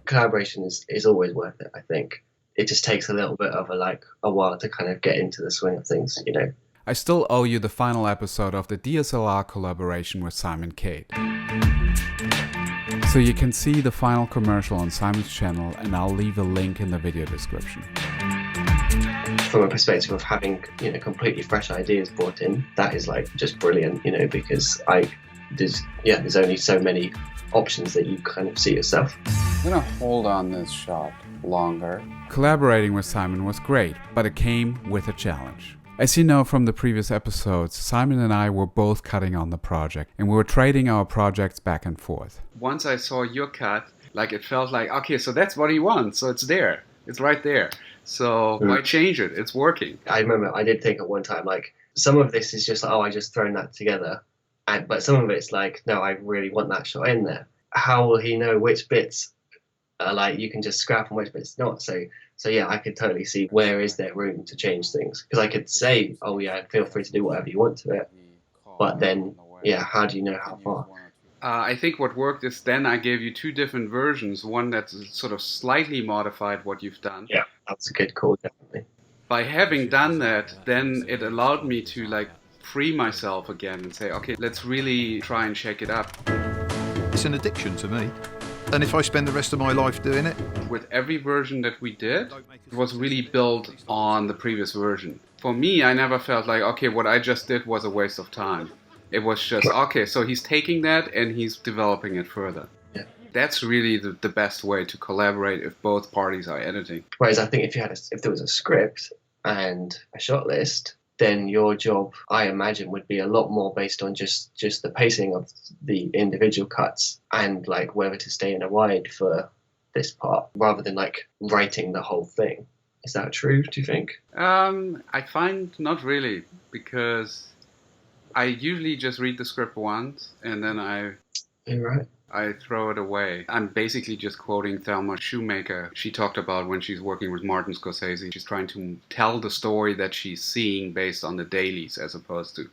Collaboration is always worth it, I think. It just takes a little bit of a while to kind of get into the swing of things, you know. I still owe you the final episode of the DSLR collaboration with Simon Cade. So you can see the final commercial on Simon's channel, and I'll leave a link in the video description. From a perspective of having, you know, completely fresh ideas brought in, that is like just brilliant, you know, because there's only so many options that you kind of see yourself. I'm gonna hold on this shot longer. Collaborating with Simon was great, but it came with a challenge. As you know from the previous episodes, Simon and I were both cutting on the project, and we were trading our projects back and forth. Once I saw your cut, like it felt like, okay, so that's what he wants, so it's there. It's right there. So why change it? It's working. I remember I did think at one time, like, some of this is just like, oh, I just thrown that together. But some of it's like, no, I really want that shot in there. How will he know which bits are like you can just scrap and which bits not? So yeah, I could totally see where is there room to change things. Because I could say, oh yeah, feel free to do whatever you want to it. But then, yeah, how do you know how far? I think what worked is then I gave you two different versions. One that's sort of slightly modified what you've done. Yeah, that's a good call, definitely. By having done that, then it allowed me to like free myself again and say, okay, let's really try and shake it up. It's an addiction to me. And if I spend the rest of my life doing it? With every version that we did, it was really built on the previous version. For me, I never felt like, okay, what I just did was a waste of time. It was just, okay, so he's taking that and he's developing it further. Yeah. That's really the best way to collaborate if both parties are editing. Whereas I think if there was a script and a shot list, then your job, I imagine, would be a lot more based on just the pacing of the individual cuts and like whether to stay in a wide for this part rather than like writing the whole thing. Is that true, do you think? I find not really, because I usually just read the script once and then You're right. I throw it away. I'm basically just quoting Thelma Shoemaker. She talked about when she's working with Martin Scorsese, she's trying to tell the story that she's seeing based on the dailies as opposed to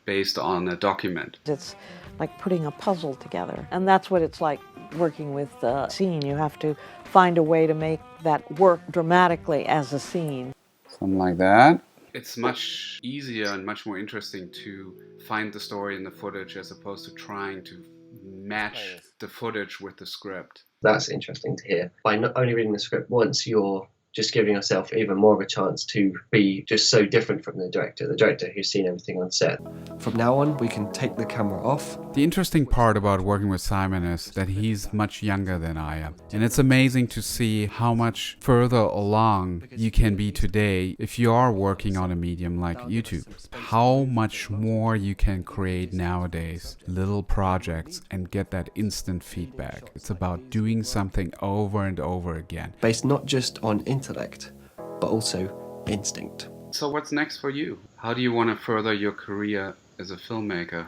based on a document. It's like putting a puzzle together. And that's what it's like working with the scene. You have to find a way to make that work dramatically as a scene. Something like that. It's much easier and much more interesting to find the story in the footage as opposed to trying to match the footage with the script. That's interesting to hear. By not only reading the script once, you're just giving yourself even more of a chance to be just so different from the director who's seen everything on set. From now on, we can take the camera off. The interesting part about working with Simon is that he's much younger than I am. And it's amazing to see how much further along you can be today if you are working on a medium like YouTube. How much more you can create nowadays, little projects, and get that instant feedback. It's about doing something over and over again. Based not just on intellect, but also instinct. So what's next for you? How do you want to further your career as a filmmaker?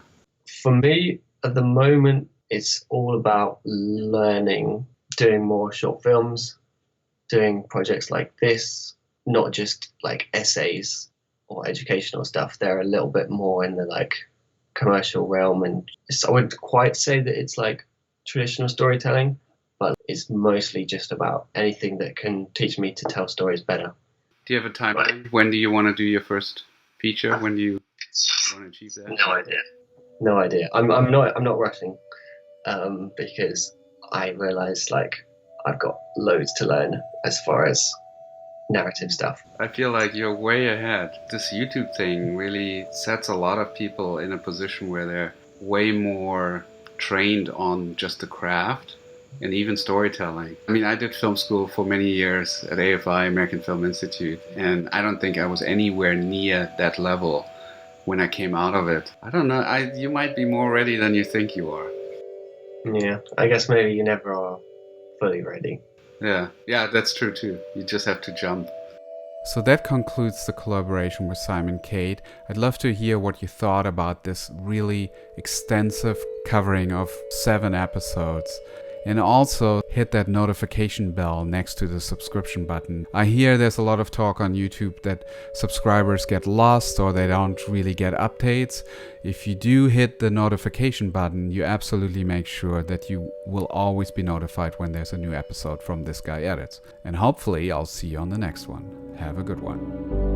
For me, at the moment, it's all about learning, doing more short films, doing projects like this, not just like essays or educational stuff. They're a little bit more in the like commercial realm, and I wouldn't quite say that it's like traditional storytelling, but it's mostly just about anything that can teach me to tell stories better. Do you have a timeline? Right. When do you want to do your first feature? When do you want to achieve that? No idea. I'm not rushing, because I realize like I've got loads to learn as far as narrative stuff. I feel like you're way ahead. This YouTube thing really sets a lot of people in a position where they're way more trained on just the craft and even storytelling. I mean, I did film school for many years at AFI, American Film Institute, and I don't think I was anywhere near that level when I came out of it. I don't know, you might be more ready than you think you are. Yeah, I guess maybe you never are fully ready. Yeah, that's true too. You just have to jump. So that concludes the collaboration with Simon Cade. I'd love to hear what you thought about this really extensive covering of 7 episodes. And also hit that notification bell next to the subscription button. I hear there's a lot of talk on YouTube that subscribers get lost or they don't really get updates. If you do hit the notification button, you absolutely make sure that you will always be notified when there's a new episode from This Guy Edits. And hopefully I'll see you on the next one. Have a good one.